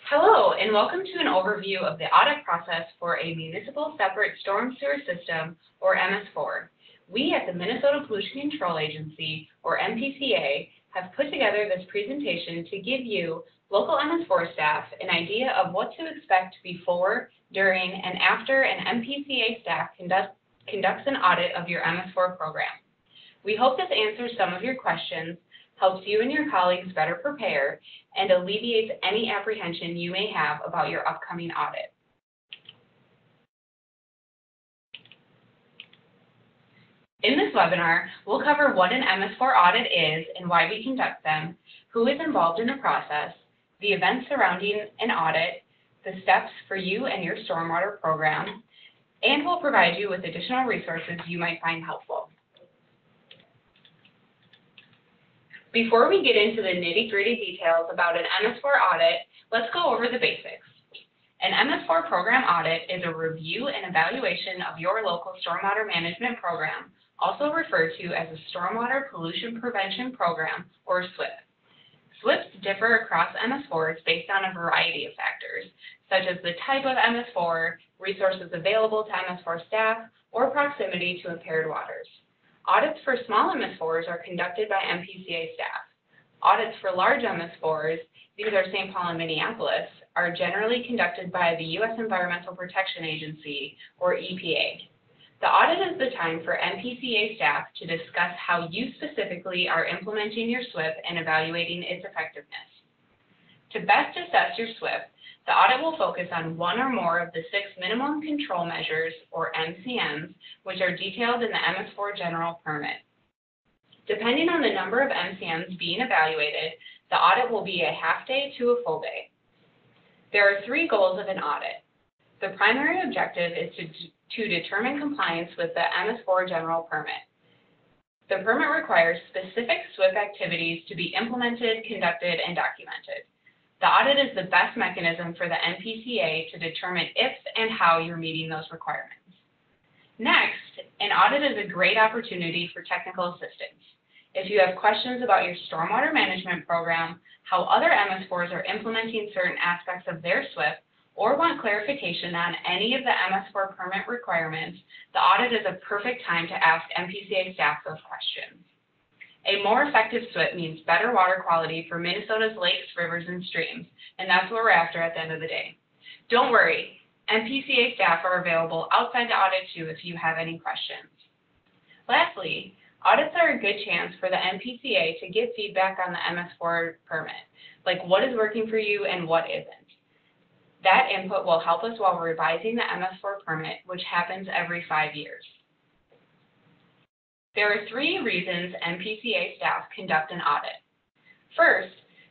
Hello, and welcome to an overview of the audit process for a municipal separate storm sewer system, or MS4. We at the Minnesota Pollution Control Agency, or MPCA, have put together this presentation to give you, local MS4 staff, an idea of what to expect before, during, and after an MPCA staff conducts an audit of your MS4 program. We hope this answers some of your questions, helps you and your colleagues better prepare, and alleviates any apprehension you may have about your upcoming audit. In this webinar, we'll cover what an MS4 audit is and why we conduct them, who is involved in the process, the events surrounding an audit, the steps for you and your stormwater program, and we'll provide you with additional resources you might find helpful. Before we get into the nitty-gritty details about an MS4 audit, let's go over the basics. An MS4 program audit is a review and evaluation of your local stormwater management program, also referred to as a Stormwater Pollution Prevention Program, or SWIP. SWIPs differ across MS4s based on a variety of factors, such as the type of MS4, resources available to MS4 staff, or proximity to impaired waters. Audits for small MS4s are conducted by MPCA staff. Audits for large MS4s, these are St. Paul and Minneapolis, are generally conducted by the U.S. Environmental Protection Agency, or EPA. The audit is the time for MPCA staff to discuss how you specifically are implementing your SWIP and evaluating its effectiveness. To best assess your SWIP, the audit will focus on one or more of the 6 minimum control measures, or MCMs, which are detailed in the MS4 General Permit. Depending on the number of MCMs being evaluated, the audit will be a half day to a full day. There are 3 goals of an audit. The primary objective is to determine compliance with the MS4 General Permit. The permit requires specific SWIP activities to be implemented, conducted, and documented. The audit is the best mechanism for the MPCA to determine if and how you're meeting those requirements. Next, an audit is a great opportunity for technical assistance. If you have questions about your stormwater management program, how other MS4s are implementing certain aspects of their SWIP, or want clarification on any of the MS4 permit requirements, the audit is a perfect time to ask MPCA staff those questions. A more effective SWIP means better water quality for Minnesota's lakes, rivers, and streams, and that's what we're after at the end of the day. Don't worry, MPCA staff are available outside the audit too if you have any questions. Lastly, audits are a good chance for the MPCA to get feedback on the MS4 permit, like what is working for you and what isn't. That input will help us while revising the MS4 permit, which happens every 5 years. There are 3 reasons MPCA staff conduct an audit. First,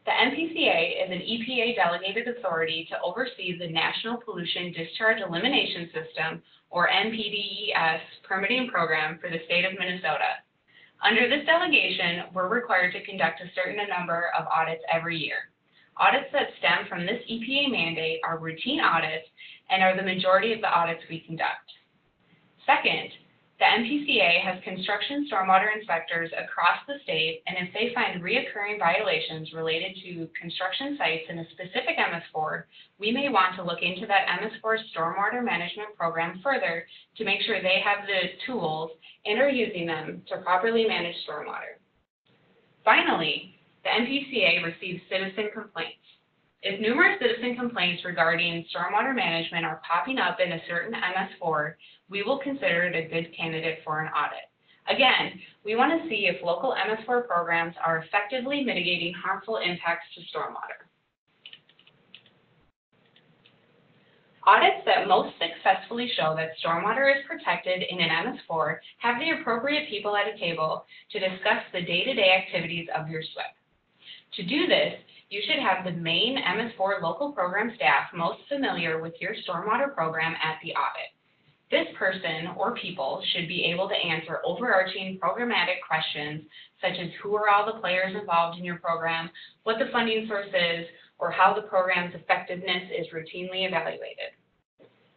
the MPCA is an EPA-delegated authority to oversee the National Pollution Discharge Elimination System, or NPDES, permitting program for the state of Minnesota. Under this delegation, we're required to conduct a certain number of audits every year. Audits that stem from this EPA mandate are routine audits and are the majority of the audits we conduct. Second, the MPCA has construction stormwater inspectors across the state, and if they find reoccurring violations related to construction sites in a specific MS4, we may want to look into that MS4 stormwater management program further to make sure they have the tools and are using them to properly manage stormwater. Finally, the MPCA receives citizen complaints. If numerous citizen complaints regarding stormwater management are popping up in a certain MS4, we will consider it a good candidate for an audit. Again, we want to see if local MS4 programs are effectively mitigating harmful impacts to stormwater. Audits that most successfully show that stormwater is protected in an MS4 have the appropriate people at a table to discuss the day-to-day activities of your SWIP. To do this, you should have the main MS4 local program staff most familiar with your stormwater program at the audit. This person or people should be able to answer overarching programmatic questions such as who are all the players involved in your program, what the funding source is, or how the program's effectiveness is routinely evaluated.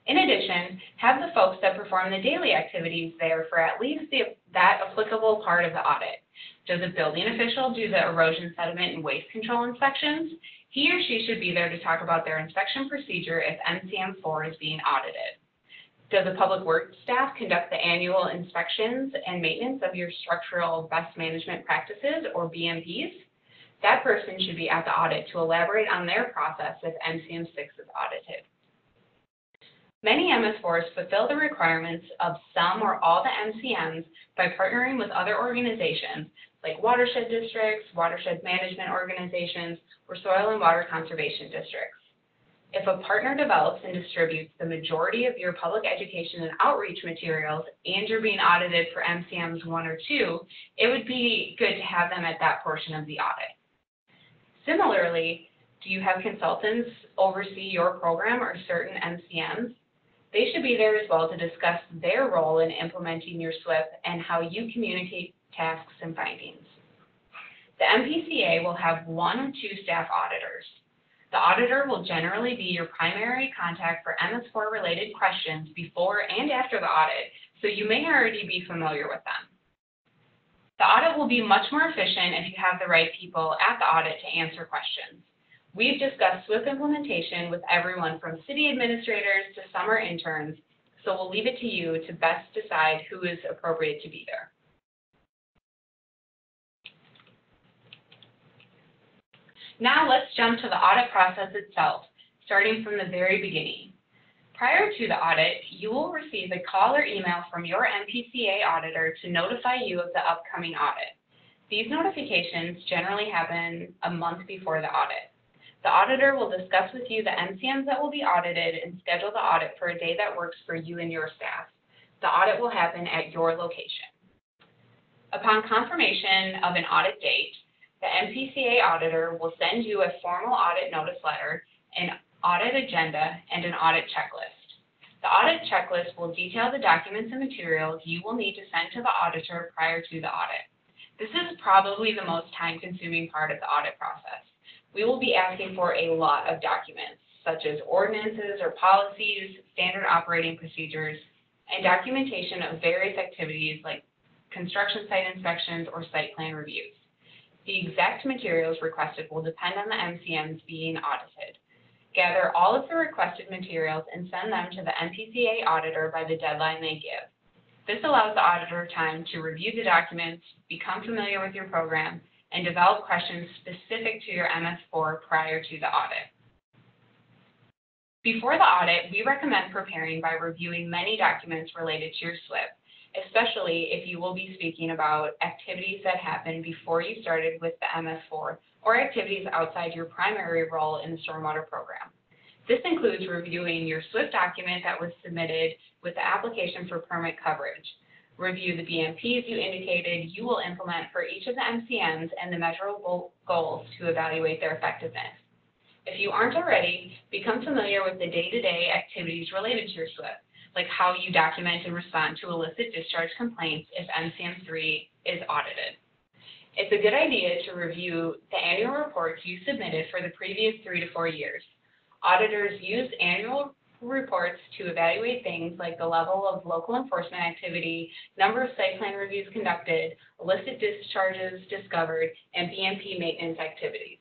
In addition, have the folks that perform the daily activities there for at least that applicable part of the audit. Does a building official do the erosion, sediment, and waste control inspections? He or she should be there to talk about their inspection procedure if MCM4 is being audited. Does the public works staff conduct the annual inspections and maintenance of your structural best management practices, or BMPs? That person should be at the audit to elaborate on their process if MCM6 is audited. Many MS4s fulfill the requirements of some or all the MCMs by partnering with other organizations like watershed districts, watershed management organizations, or soil and water conservation districts. If a partner develops and distributes the majority of your public education and outreach materials and you're being audited for MCMs 1 or 2, it would be good to have them at that portion of the audit. Similarly, do you have consultants oversee your program or certain MCMs? They should be there as well to discuss their role in implementing your SWIP and how you communicate tasks and findings. The MPCA will have 1 or 2 staff auditors. The auditor will generally be your primary contact for MS4 related questions before and after the audit, so you may already be familiar with them. The audit will be much more efficient if you have the right people at the audit to answer questions. We've discussed SWIP implementation with everyone from city administrators to summer interns, so we'll leave it to you to best decide who is appropriate to be there. Now let's jump to the audit process itself, starting from the very beginning. Prior to the audit, you will receive a call or email from your MPCA auditor to notify you of the upcoming audit. These notifications generally happen a month before the audit. The auditor will discuss with you the MCMs that will be audited and schedule the audit for a day that works for you and your staff. The audit will happen at your location. Upon confirmation of an audit date, the MPCA auditor will send you a formal audit notice letter, an audit agenda, and an audit checklist. The audit checklist will detail the documents and materials you will need to send to the auditor prior to the audit. This is probably the most time-consuming part of the audit process. We will be asking for a lot of documents, such as ordinances or policies, standard operating procedures, and documentation of various activities like construction site inspections or site plan reviews. The exact materials requested will depend on the MCMs being audited. Gather all of the requested materials and send them to the MPCA auditor by the deadline they give. This allows the auditor time to review the documents, become familiar with your program, and develop questions specific to your MS4 prior to the audit. Before the audit, we recommend preparing by reviewing many documents related to your SWIP, especially if you will be speaking about activities that happened before you started with the MS4 or activities outside your primary role in the stormwater program. This includes reviewing your SWIP document that was submitted with the application for permit coverage. Review the BMPs you indicated you will implement for each of the MCMs and the measurable goals to evaluate their effectiveness. If you aren't already, become familiar with the day-to-day activities related to your SWIP, like how you document and respond to illicit discharge complaints if MCM3 is audited. It's a good idea to review the annual reports you submitted for the previous 3 to 4 years. Auditors use annual reports to evaluate things like the level of local enforcement activity, number of site plan reviews conducted, illicit discharges discovered, and BMP maintenance activities.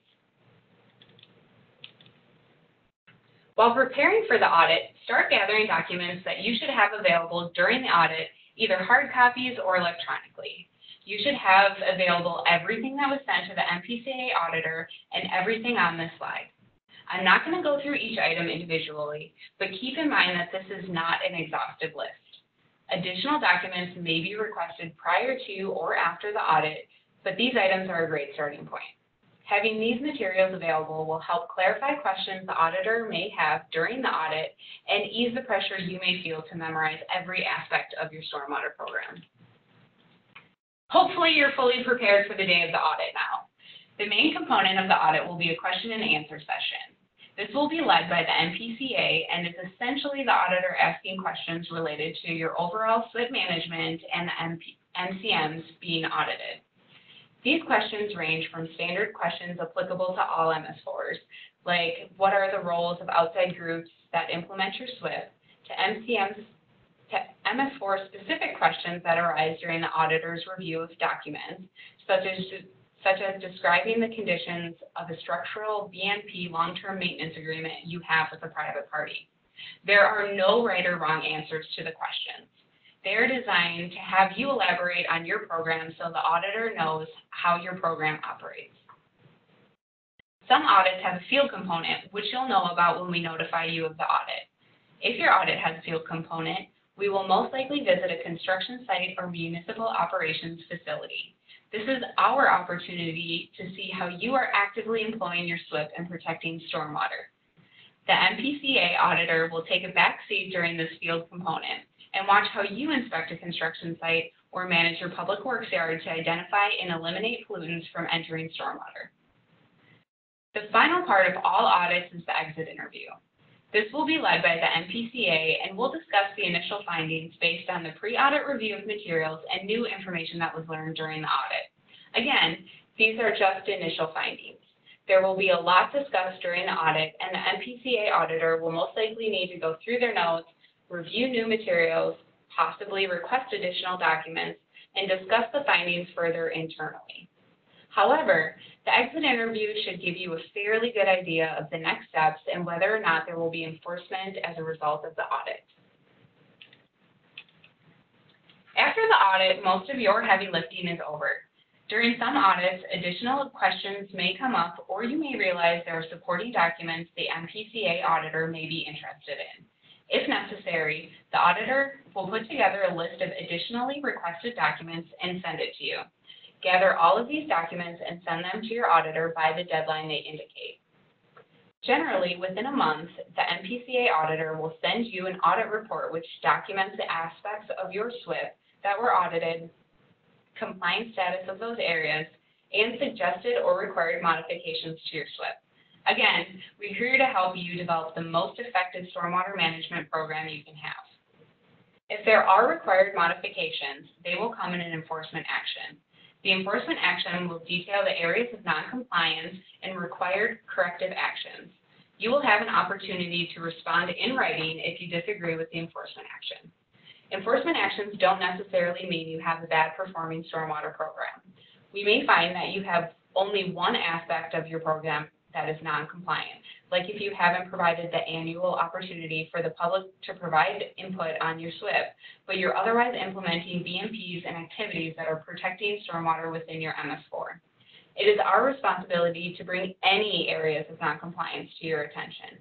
While preparing for the audit, start gathering documents that you should have available during the audit, either hard copies or electronically. You should have available everything that was sent to the MPCA auditor and everything on this slide. I'm not going to go through each item individually, but keep in mind that this is not an exhaustive list. Additional documents may be requested prior to or after the audit, but these items are a great starting point. Having these materials available will help clarify questions the auditor may have during the audit and ease the pressure you may feel to memorize every aspect of your stormwater program. Hopefully you're fully prepared for the day of the audit now. The main component of the audit will be a question and answer session. This will be led by the MPCA and is essentially the auditor asking questions related to your overall SWIP management and the MCMs being audited. These questions range from standard questions applicable to all MS4s, like what are the roles of outside groups that implement your SWIP, to MS4 specific questions that arise during the auditor's review of documents, such such as describing the conditions of a structural BMP long-term maintenance agreement you have with a private party. There are no right or wrong answers to the questions. They are designed to have you elaborate on your program so the auditor knows how your program operates. Some audits have a field component, which you'll know about when we notify you of the audit. If your audit has a field component, we will most likely visit a construction site or municipal operations facility. This is our opportunity to see how you are actively employing your SWIP and protecting stormwater. The MPCA auditor will take a back seat during this field component and watch how you inspect a construction site or manage your public works yard to identify and eliminate pollutants from entering stormwater. The final part of all audits is the exit interview. This will be led by the MPCA and we'll discuss the initial findings based on the pre-audit review of materials and new information that was learned during the audit. Again, these are just initial findings. There will be a lot discussed during the audit, and the MPCA auditor will most likely need to go through their notes, review new materials, possibly request additional documents, and discuss the findings further internally. However, the exit interview should give you a fairly good idea of the next steps and whether or not there will be enforcement as a result of the audit. After the audit, most of your heavy lifting is over. During some audits, additional questions may come up, or you may realize there are supporting documents the MPCA auditor may be interested in. If necessary, the auditor will put together a list of additionally requested documents and send it to you. Gather all of these documents and send them to your auditor by the deadline they indicate. Generally, within a month, the MPCA auditor will send you an audit report which documents the aspects of your SWIP that were audited, compliance status of those areas, and suggested or required modifications to your SWIP. Again, we're here to help you develop the most effective stormwater management program you can have. If there are required modifications, they will come in an enforcement action. The enforcement action will detail the areas of noncompliance and required corrective actions. You will have an opportunity to respond in writing if you disagree with the enforcement action. Enforcement actions don't necessarily mean you have a bad performing stormwater program. We may find that you have only one aspect of your program that is non-compliant, like if you haven't provided the annual opportunity for the public to provide input on your SWIP, but you're otherwise implementing BMPs and activities that are protecting stormwater within your MS4. It is our responsibility to bring any areas of non-compliance to your attention.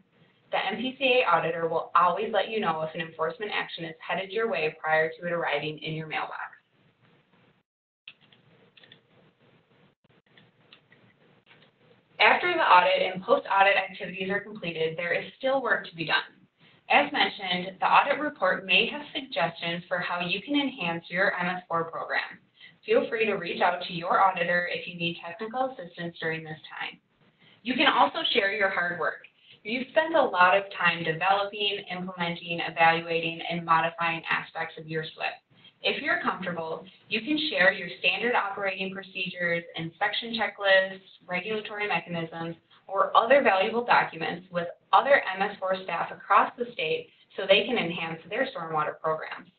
The MPCA auditor will always let you know if an enforcement action is headed your way prior to it arriving in your mailbox. After the audit and post-audit activities are completed, there is still work to be done. As mentioned, the audit report may have suggestions for how you can enhance your MS4 program. Feel free to reach out to your auditor if you need technical assistance during this time. You can also share your hard work. You've spent a lot of time developing, implementing, evaluating, and modifying aspects of your SWIP. If you're comfortable, you can share your standard operating procedures, inspection checklists, regulatory mechanisms, or other valuable documents with other MS4 staff across the state so they can enhance their stormwater programs.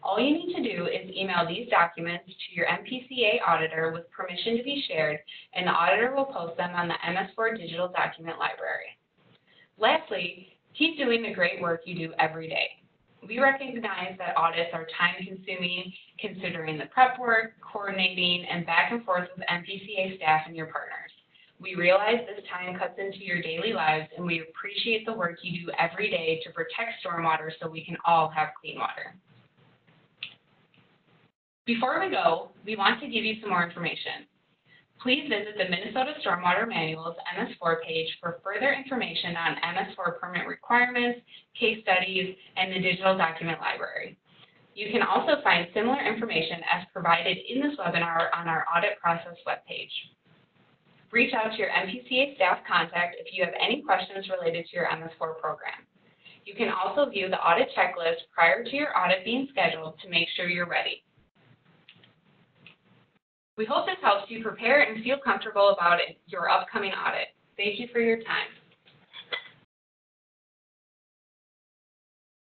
All you need to do is email these documents to your MPCA auditor with permission to be shared, and the auditor will post them on the MS4 Digital Document Library. Lastly, keep doing the great work you do every day. We recognize that audits are time-consuming, considering the prep work, coordinating, and back and forth with MPCA staff and your partners. We realize this time cuts into your daily lives, and we appreciate the work you do every day to protect stormwater so we can all have clean water. Before we go, we want to give you some more information. Please visit the Minnesota Stormwater Manual's MS4 page for further information on MS4 permit requirements, case studies, and the digital document library. You can also find similar information as provided in this webinar on our audit process webpage. Reach out to your MPCA staff contact if you have any questions related to your MS4 program. You can also view the audit checklist prior to your audit being scheduled to make sure you're ready. We hope this helps you prepare and feel comfortable about your upcoming audit. Thank you for your time.